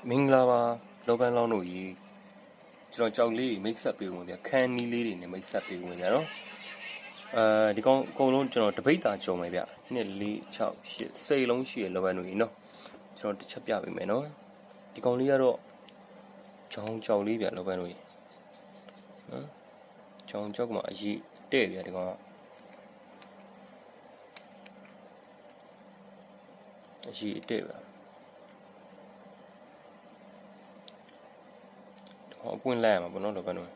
မင်္ဂလာပါလောပန်းလောင်းတို့ကြီးကျွန်တော်ကြောက်လေးမိတ်ဆက်ပေးဝင်ဗျခန်းနီးလေးတွေနဲ့မိတ်ဆက်ပေးဝင်ဗျနော်ဒီကောင်အကုန်လုံးကျွန်တော်တပိတ်တာကြုံမယ်ဗျ2 4 6 8စိတ်လုံးရှိရလောပန်းတို့ကြီးနော်ကျွန်တော်တစ်ချက်ပြပေးမယ်နော်ဒီကောင်လေးကတော့ကြောင်ကြောက်လေးဗျလောပန်းတို့ကြီးနော်ကြောင်ကြောက်ကမှအရေးတဲ့ဗျဒီကောင်ကအရေးတဲ့ဗျအပွင့်လိုက်ရမှာပေါ့နော်လောပန်းတို့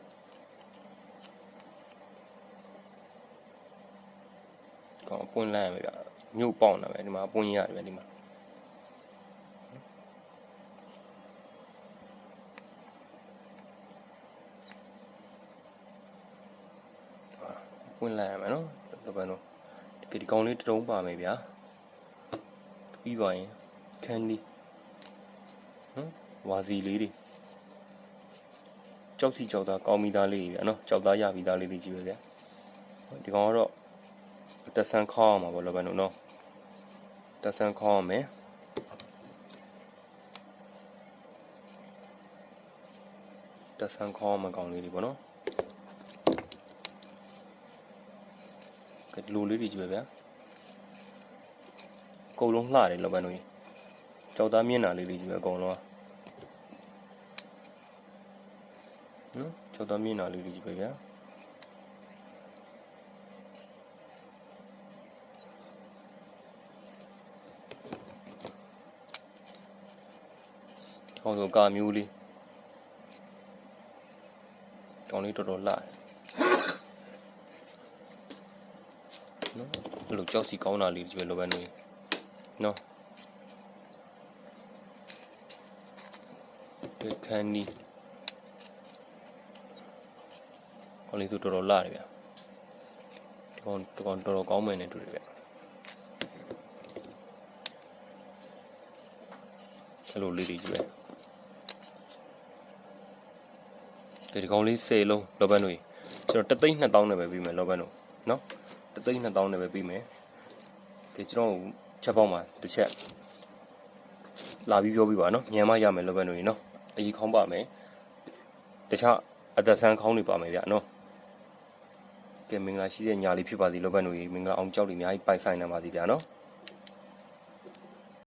ကောင်အပွင့်လိုက်ရမှာဗျညှို့ပေါက်နေမယ်ဒီမှာအပွင့်ရတယ်ဗျဒီမှာပွင့်လိုက်ရမယ်နော်လောပန်းတို့ဒီကောင်လေးတုံးပါမယ်ဗျာပြီးပါရင်ခန်းဒီဝါစီလေးတွေကြောက်စီကြောက်သားကောင်းမိသားလေးဗျာနော်ကြောက်သားရပြီးသားလေးတွေကြီးပဲဗျာဒီကောင်ကတော့အသက်ဆန်းခေါင်းအောင်ပါဗောလောပန်းတို့နော်သက်ဆန်းခေါင်းအောင်မယ်သက်ဆန်းခေါင်းအောင်မကောင်းလေးတွေဗောနော်ကဲလူလေးတွေကြီးပဲဗျာအကုန်လုံးလှတယ်လောပန်းတို့ကြီးကြောက်သားမျက်နှာလေးတွေကြီးပဲအကုန်လုံးနော်ကြောက်သားမျက်နှာလေးတွေကြီးပဲဗျာဒီကောင်ဆိုကာမျိုးလေးကောင်လေးတော်တော်လှတယ်နော်ဘယ်လိုကြောက်စီကောင်းတာလေးကြီးပဲလောပန်းတို့နော်ဒီခန်းနီးကောင်လေးတို့တော်တော်လှတယ်ဗျာဒီကောင်တော်တော်ကောင်းမယ်နဲ့တွေ့တယ်ဗျအဲ့လိုလေးတွေကြီးပဲဒီကောင်လေး10လုံးလောပန်းတို့ကျွန်တော်3,200,000နဲ့ပဲပြီးမယ်လောပန်းတို့နော်3,200,000နဲ့ပဲပြီးမယ်ဒီကျွန်တော်ချက်ပေါက်မှာတစ်ချက်လာပြီးပြောပြပါနော်မြန်မရမယ်လောပန်းတို့နော်အကြီးခေါင်းပါမယ်တခြားအသက်ဆန်းခေါင်းတွေပါမယ်ဗျနော်ကဲမင်္ဂလာရှိတဲ့ညာလေးဖြစ်ပါသည်လောပန်းတို့မင်္ဂလာအောင်ကြောက်တွေအများကြီးပိုင်ဆိုင်နေပါသည်ဗျာနော်